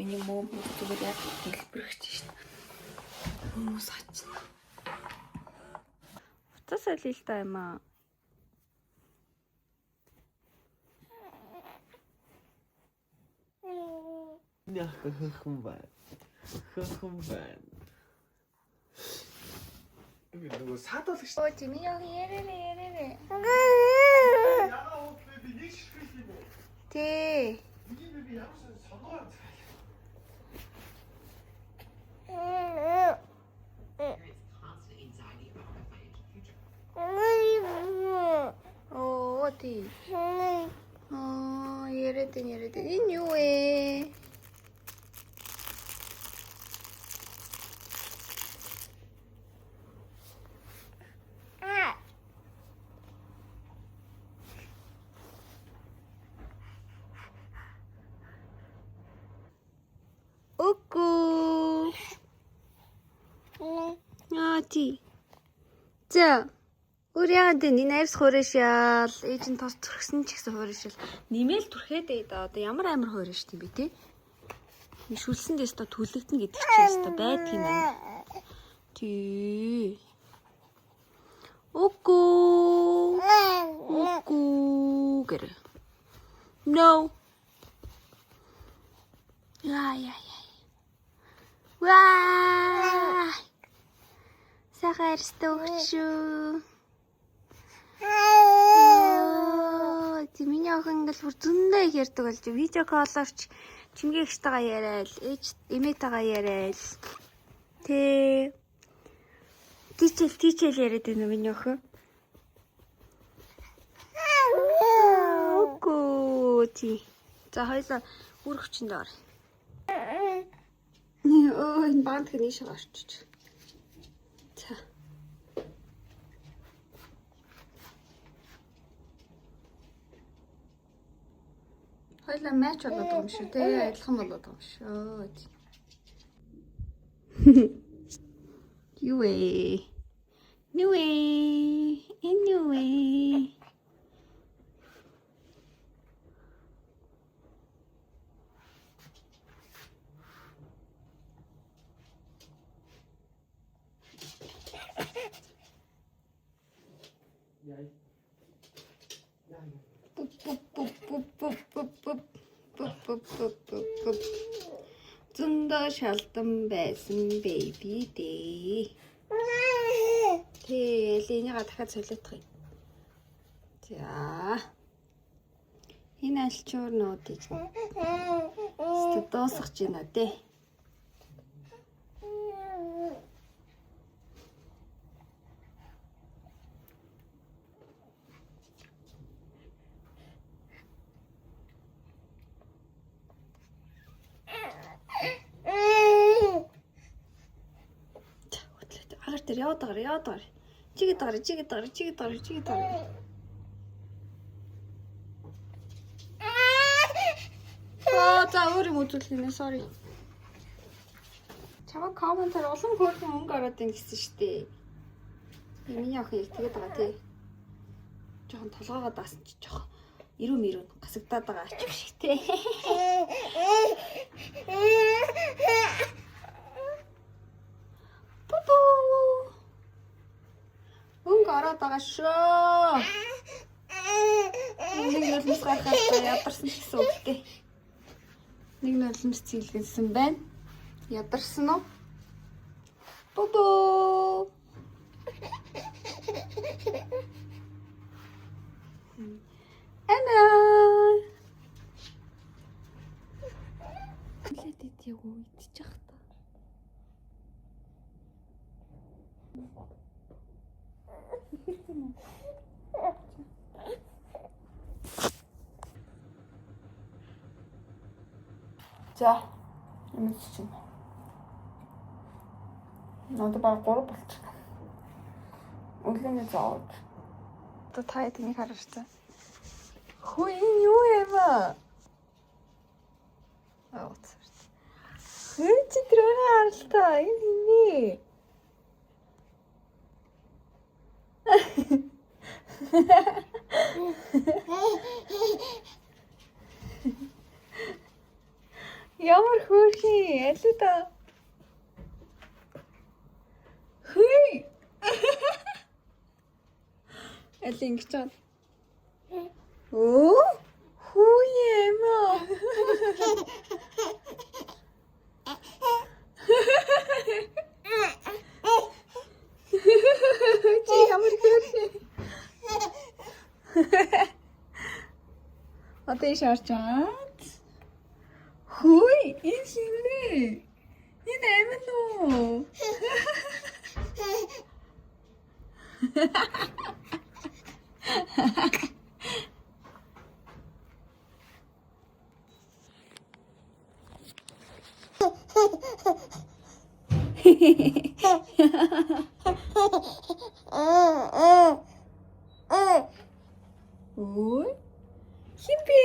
миний муу зүгээр яг хэлбэрхэж шин. Хүмүүс хачна. Утас солилтой юм аа. Ja, хөхөн. Нөгөө саадуулах шүү. Оо тийм яг ярээ. Ягаа уу би нэг ширхэл юм уу? Тэ. Би ямар сонгоор Оо тий. Яриад. Энэ юу вэ? Үгүй. Тий. За. Үрянд энэ найрс хуурашаал. Ээж нь тос төрхсөн ч гэсэн хуурашаал. Нэмэл түрхээд дээ. Одоо ямар амар хуураш тийм бэ те? Шүлсэн дэс та түлэгдэн гэдэг чинь өстой байдаг юм байна. Тий. Үгүй гэр. No. Яа. Ваа. Сахарстай өгчүү. Миний охин ингээл бүр зөндөө их ярьдаг болж видео коллорч чимгээгчтэйгээ яриад, эмээтэйгээ яриад. Тэ. Тийчэл яриад байна миний охин. Үгүй тий. За хоёлаа үр хүчинд ор. Энэ банд хэний шиг орчиж. За. Хоёлаа матч болоод байгаа юм шүү те. Адилхан болоод байгаа юм шүү. Юу вэ? Anyway. Зөндөө шалдан байсан baby дээ. Тэ, энийг дахиад солиотох юм. За. Энэ алчуурнуудыг дуусгах гэж байна дээ. Яваад. Чигэд гараа. За өөр юм үзүүлэх нэ, sorry. Чамаа комментаар улам хөөрхөн өнгө ороод ин гэсэн штэ. Миний охин яг тэгээд байгаа тий. Жохон толгоогоо даасан чи жохон ирүүм гасагдаад байгаа ач шиг тий. Өнгө ороод байгаа шүү. Нэг нулимс гарахад ядарсан гэсэн үг тий. Нэг нулимс цэглэсэн байна. Ядарсан уу? Бобо. Ана. Лэдэт яг уу идчих та. За, юмс чинь. Надад баг 3 болчихсон. Өглөөний зоож. Одоо та энийг харж та. Хөө энэ юу юм аа? Хөөе чи тэрийг харалтаа. Энэ хинээ. Ямар хөөрхий. Алуу да. Хүй. Алуу ингэж байна. Оо. Хүй эмээ. Чи ямар хөөрхий. Одоо шаарч чад. Хүй, энэ шинэ. Энэ амин уу? Ой. Химби.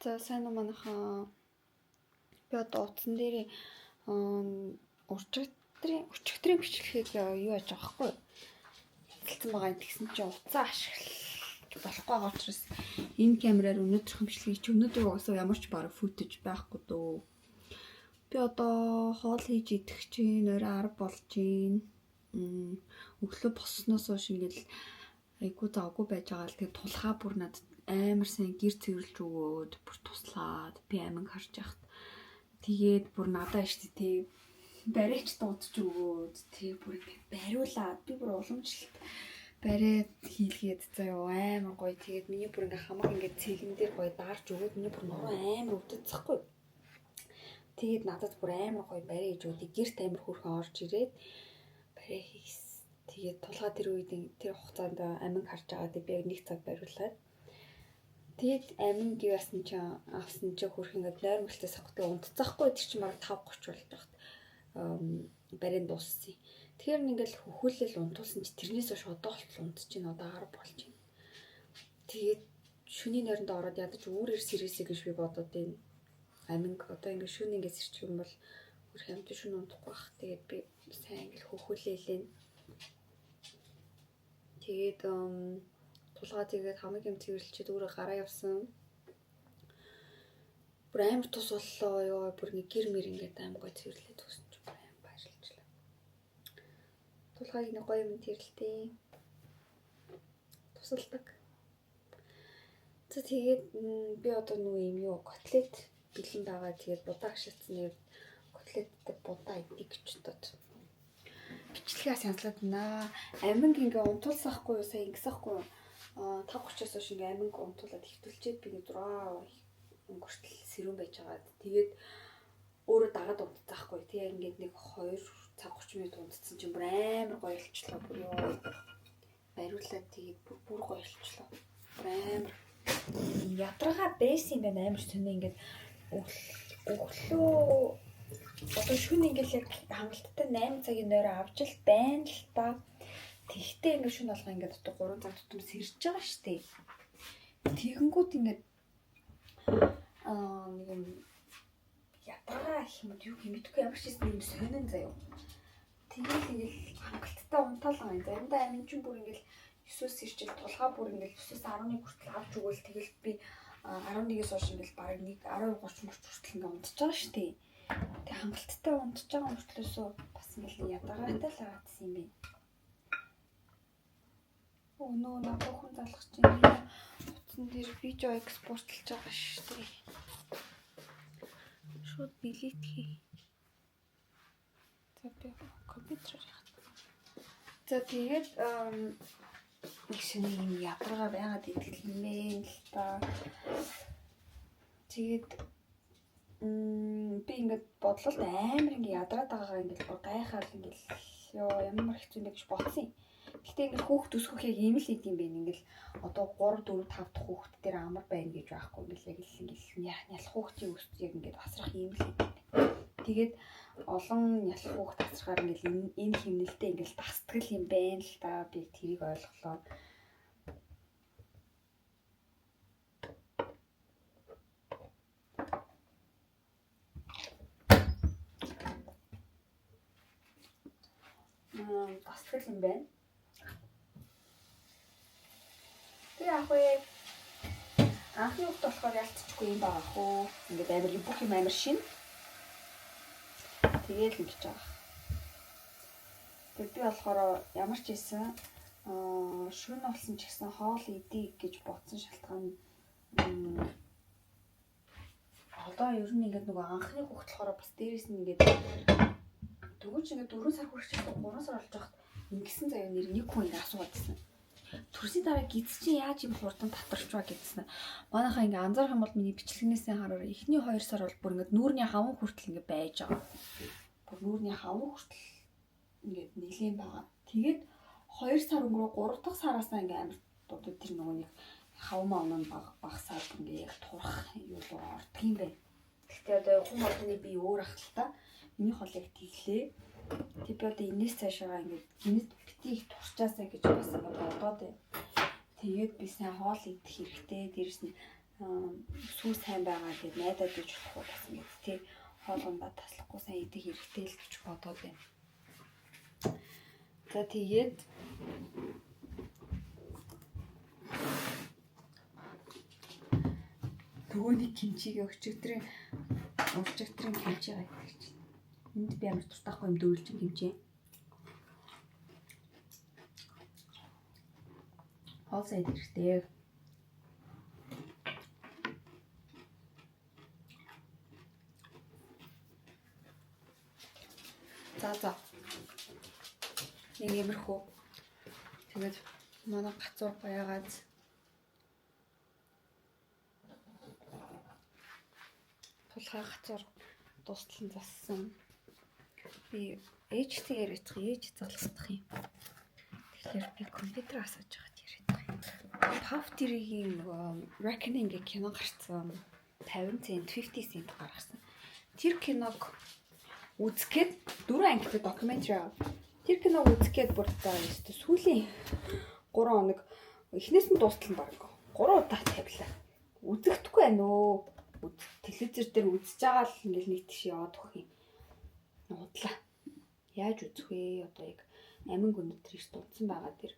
За сайн уу манайхаа. Би одоо утсан дээр өчигдрийн бичлэгийг юу яаж байгаа хгүй. Хэлсэн байгаа юм тэгсэн чинь утсаа ашиглах болохгүй байгаа учраас энэ камераар өнөөдрийн бичлэгийг чи өнөөдөр угаасаа ямар ч бараг футэж байхгүй дөө. Би одоо хоол хийж идэх чинь орой 10 болж байна. Өглөө боссноос хойш ингээл айгуу завгүй байж байгаа л тэгээ тулхаа бүр надад амар сайн гэр цэвэрлж өгөөд бүр туслаад би амин харж яхад тэгээд бүр надаа штэ тий барайч дуудаж өгөөд тий бүр бариулаад би бүр уламжлалт бариад хийлгээд заяа амар гоё тэгээд миний бүр ингээ хамаг ингээ цэлэн дээр гоё даарж өгөөд миний бүр нуруу амар өвдөцөхгүй тэгээд надад бүр амар гоё барай хийж өгдөө гэрт амар хөрхөн орж ирээд барай хийс тэгээд тулгаа тэр үед тэр хугацаанд амин харж байгаа би яг нэг цаг бариулаад тэгээд амин гэрсэн чинь авсан чинь хөрх ингээд нойрмолтоос авахгүй унтцахгүй тэр чинь баг 5:30 болж байхад барин дууссан. Тэгэхээр ингээл хөхүүлэл унтуулсан чи тэрнээс хойш одоо болтол унтж чинь одоо 10 болж байна. Тэгээд шөнийн нойронд ороод ядаж үүрээр сэрээсэй гэж би бодоод байна. Амин одоо ингээд шөнө ингээд сэрчих юм бол хөрх амт шөнө унтахгүй бах. Тэгээд би сайн ингээл хөхүүлээлээ. Тэгээд тулгаа тэгээд хамаг юм цэвэрлчихэд өөрөө гараа явсан. Бүр амар тус боллоо ёо бүр нэг гэр мэр ингээд амар гоё цэвэрлээд өгсөн ч бүр амар баярлалаа. Тулгааг нэг гоё юм тэрлээ. Тусалдаг. За тэгээд би одоо нөгөө юм юу котлет бэлэн байгаа тэгээд будаа гшилцсан котлеттэй будаа идэх гэж бодоод бичлэгээ санслаад байна. Аминг ингээ унтуулсахгүй юу сая ингэсэхгүй юу 5:30-аас хойш ингээ аминг унтуулад хөвтөлчээд би 6 өнгөртөл сэрүүн байж байгаа. Тэгээд өөрөө дагаад унтцаахгүй. Тэгээ ингээд нэг 2 цаг 30 минут унтцсан чинь бүр амар гоё болчихлоо. Бүр ёо. Бариулаад тэгээд бүр гоё болчихлоо. Амар ядрага бэйс юм байна амар сонио ингээд өглөө одоо шөнө ингээл яг хангалттай 8 цагийн нойроо авч л байна л та. Тэгтээ ингээд шөнө болгоо ингээд одоо 3 цаг тутам сэрж байгаа штэ. Тэгэнгүүт ингээд нэг юм ядраа юм юу юм мэдгүй ямар ч юм сонин заяа. Тэгэл ингээл хангалттай унтаалгаа юм. Заримдаа амин чинь бүр ингээл 9-өөс сэрчил тулгаа бүр ингээл 9-өөс 11 хүртэл авч өгөөл тэгэл би 11-ээс хойш ингээл бараг 1:30 хүртэл ингээд унтж байгаа штэ. Тэг хангалттай унтж байгаа мөртлөөсөө бас ингээл ядаргаатай л агаадсан юм бэ. Өнөө надад хүн залгах чинь утсан дээр видео экспортлж байгаа шүү дээ. Шууд delete хий. За би компьютераар яах. За тэгээд нэг шинэ юм ядаргаа байгаад идэх юм бэ л та. Тэгээд би ингээд бодлолт амар ингээд ядраад байгаагаа ингээд гайхаад ингээд ёо ямар хэцүү нэг гэж бодсон юм. Гэтэ ингээд хүүхд өсгөх яг ийм л идэм байх ингээд одоо 3 4 5 дахь хүүхд дээр амар байна гэж байхгүй ингээд яг л ингээд ялах хүүхдийн өсч яг ингээд асрах ийм л идэм. Тэгээд олон ялах хүүхд тасархаар ингээл энэ хэмнэлтэд ингээл тастгэл юм байна л та. Би тэрийг ойлголоо. Тастгэл юм байна. Тэг яг вэ анхны хүүхд болохоор ялцчихгүй юм байгаа хөө. Ингээд амар бүх юм амар шин. Тэгээл ингэж байгаа. Тэг би болохоор ямар ч ийсэн шөнө болсон ч гэсэн хоол идэх гэж бодсон шалтгаан одоо ер нь ингээд нөгөө анхны хүүхд болохоор бас дээрээс нь ингээд дөрөв ингээд 4 сар хүрч 3 сар болж байхад ингэсэн заяа нэр нэг хүн ингээд асууад байсан. Төрсний дараа гиз чи яаж юм хурдан татарчваа гэдсэн. Манайхаа ингээ анзаарах юм бол миний бичлэгнээсээ хараараа эхний 2 сар бол бүр ингээ нүүрний хаван хүртэл ингээ байж байгаа. Бүр нүүрний хаван хүртэл ингээ нэлийн байгаа. Тэгээд 2 сар өнгөрөө 3 дахь сараасаа ингээ амар дуудад тэр нөгөө нэг хаван маавн багасаад ингээ яг турах юу руу ордог юм байна. Гэхдээ одоо хүн болгоны би өөр ахaltaа миний холыг тэглээ. Тэг би одоо энэс цаашаа ингээ гинэт битгий их турчаасаа гэж бас ингээ бодоод байна. Тэгээд би сайн хоол идэх хэрэгтэй. Дээрс нь сүү сайн байгаа гэд найдаад иж болохгүй бас ингэ тий хоолундаа таслахгүй сайн идэх хэрэгтэй л гэж бодоод байна. За тэгээд нөгөөний кимчиг өчигдрийн кимчиг гэдэг чинь. Энд би амар дуртайхгүй юм дөрвөлжин кимчи. Хоол сайн хэрэгтэй. За. Нэг иймэрхүү. Тэгээд манай гацуур баягаад тулхай гацуур дуустал зассан. Би ээжтэйгээр ицх ээж залгах юм. Тэгэхээр би компьютер асууж байгаад яриад байгаа. Pop-Tv-ийн Reckoning гэх кино гарсан. 50 цент, 50 цент гаргасан. Тэр киног үзэхэд 4 ангитай докюментари аа. Тэр киног үзэхэд бүр тааштай сүүлийн 3 хоног эхнээс нь дуустал нь баг 3 удаа тавилаа. Үзэхдэггүй байна өө. Телевизэр дээр үзэж байгаа л ингээл нэг тийш яваад өгөх юм. Нуудлаа. Яаж үзэх вэ? Одоо яг амин гүнэд тэр дуудсан байгаа тэр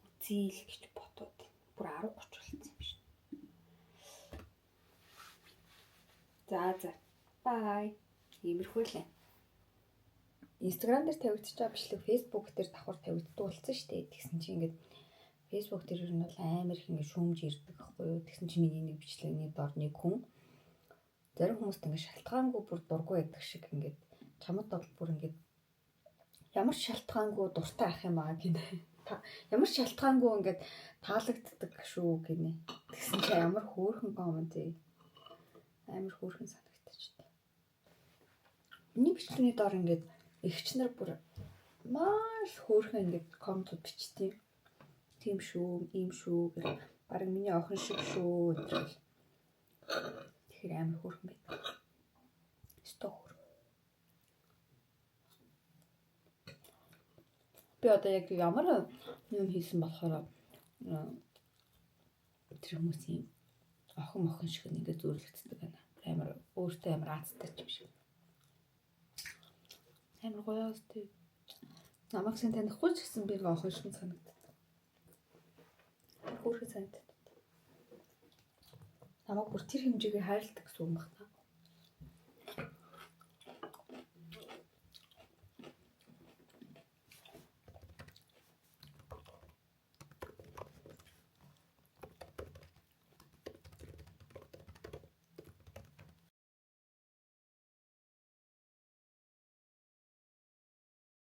үзье л гэж бодоод бүр 10:30 болсон юм биш. За. Бай. Иймэрхүү лээ. Instagram дээр тавигдчих байгаа бичлэг Facebook дээр давхар тавигддаг болсон шүү дээ. Тэгсэн чинь ингээд Facebook дээр ер нь бол амар их ингээд шүүмж ирдэг байхгүй юу? Тэгсэн чинь миний нэг бичлэгний дор нэг хүн зарим хүмүүст ингээд шалтгаангүй бүр дургүй байдаг шиг ингээд чамд бол бүр ингээд ямар шалтгаангүй дуртай ах юм аа гинэ. Ямар шалтгаангүй ингээд таалагддаг шүү гинэ. Тэгсэн чинь ямар хөөрхөн коммент ээ. Амар хөөрхөн санагдчихлаа. Миний бичлэгний дор ингээд эгч нар бүр маш хөөрхөн ингээд комментууд бичтiin. Тийм шүү, ийм шүү гэх баг миний охин шиг шүү гэх. Тэгэхээр амар хөөрхөн байдаг. Стохор. Би одоо яг ямар юм хийсэн болохоор тэр хүмүүсийн охин шиг ингээд зөөрлөгддөг байна. Амар өөртөө амар аацтай юм шиг. Амар гоё өстэй. Намайг сэн танихгүй ч гэсэн би нэг охин шиг санагдав. Хөөрхөн санагдав. Намайг бүр тэр хэмжээгээр хайрладаг гэсэн юм байна.